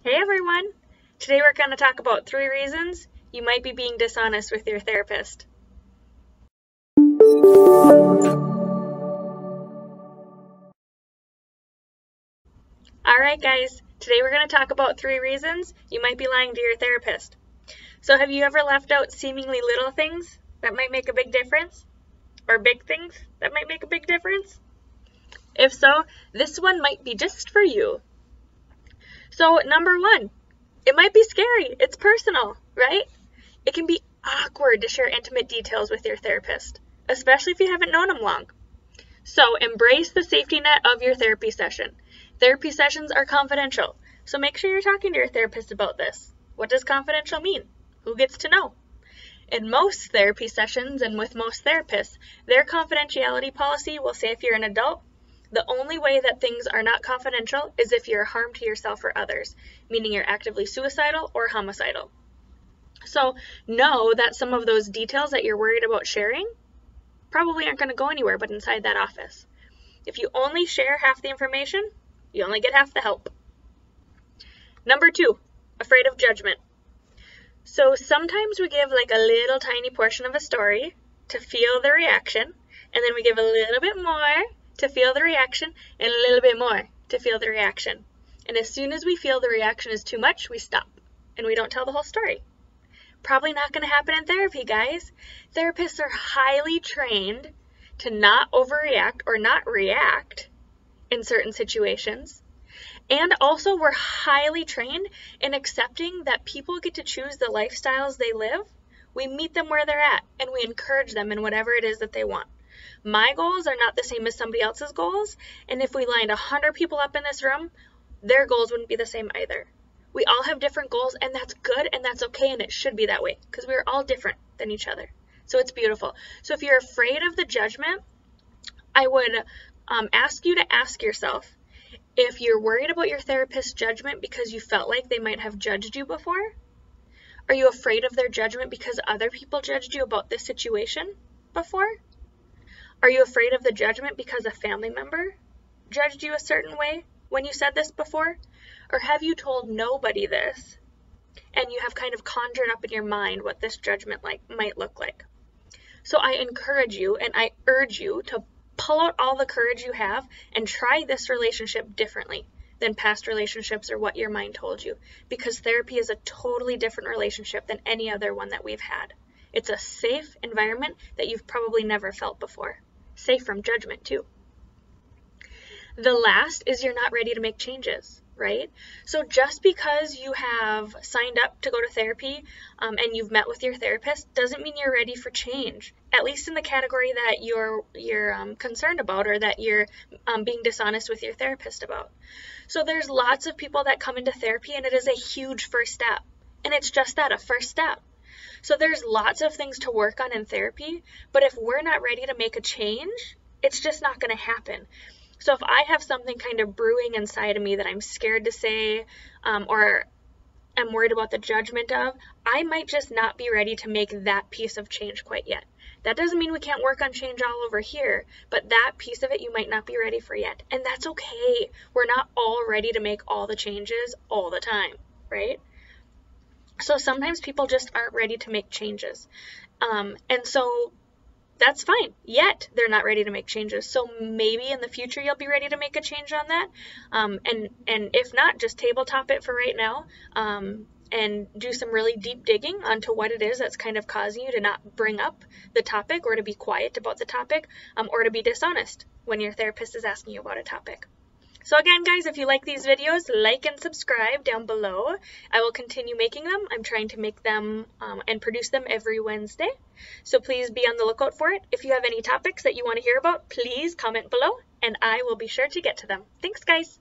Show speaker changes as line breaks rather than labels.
Hey everyone! Today we're going to talk about 3 reasons you might be being dishonest with your therapist. Alright guys, today we're going to talk about 3 reasons you might be lying to your therapist. So have you ever left out seemingly little things that might make a big difference? Or big things that might make a big difference? If so, this one might be just for you. So number 1. It might be scary. It's personal, right? It can be awkward to share intimate details with your therapist, especially if you haven't known them long. So embrace the safety net of your therapy session. Therapy sessions are confidential, so make sure you're talking to your therapist about this. What does confidential mean? Who gets to know? In most therapy sessions and with most therapists, their confidentiality policy will say if you're an adult, the only way that things are not confidential is if you're a harm to yourself or others, meaning you're actively suicidal or homicidal. So know that some of those details that you're worried about sharing probably aren't going to go anywhere but inside that office. If you only share half the information, you only get half the help. Number 2, afraid of judgment. So sometimes we give like a little tiny portion of a story to feel the reaction, and then we give a little bit more to feel the reaction, and a little bit more to feel the reaction. And as soon as we feel the reaction is too much, we stop, and we don't tell the whole story. Probably not going to happen in therapy, guys. Therapists are highly trained to not overreact or not react in certain situations. And also we're highly trained in accepting that people get to choose the lifestyles they live. We meet them where they're at and we encourage them in whatever it is that they want. My goals are not the same as somebody else's goals, and if we lined 100 people up in this room, their goals wouldn't be the same either. We all have different goals, and that's good and that's okay, and it should be that way because we're all different than each other. So it's beautiful. So if you're afraid of the judgment, I would ask you to ask yourself if you're worried about your therapist's judgment because you felt like they might have judged you before. Are you afraid of their judgment because other people judged you about this situation before? Are you afraid of the judgment because a family member judged you a certain way when you said this before? Or have you told nobody this and you have kind of conjured up in your mind what this judgment might look like? So I encourage you and I urge you to pull out all the courage you have and try this relationship differently than past relationships or what your mind told you, because therapy is a totally different relationship than any other one that we've had. It's a safe environment that you've probably never felt before. Safe from judgment too. The last is you're not ready to make changes, right? So just because you have signed up to go to therapy and you've met with your therapist doesn't mean you're ready for change, at least in the category that you're concerned about or that you're being dishonest with your therapist about. So there's lots of people that come into therapy and it is a huge first step. And it's just that, a first step. So there's lots of things to work on in therapy, but if we're not ready to make a change, it's just not going to happen. So if I have something kind of brewing inside of me that I'm scared to say or I'm worried about the judgment of, I might just not be ready to make that piece of change quite yet. That doesn't mean we can't work on change all over here, but that piece of it you might not be ready for yet. And that's okay. We're not all ready to make all the changes all the time, right? So sometimes people just aren't ready to make changes. And so that's fine. Yet they're not ready to make changes. So maybe in the future you'll be ready to make a change on that. And if not, just tabletop it for right now. And do some really deep digging onto what it is that's kind of causing you to not bring up the topic or to be quiet about the topic or to be dishonest when your therapist is asking you about a topic. So again, guys, if you like these videos, like and subscribe down below. I will continue making them. I'm trying to make them and produce them every Wednesday. So please be on the lookout for it. If you have any topics that you want to hear about, please comment below and I will be sure to get to them. Thanks, guys.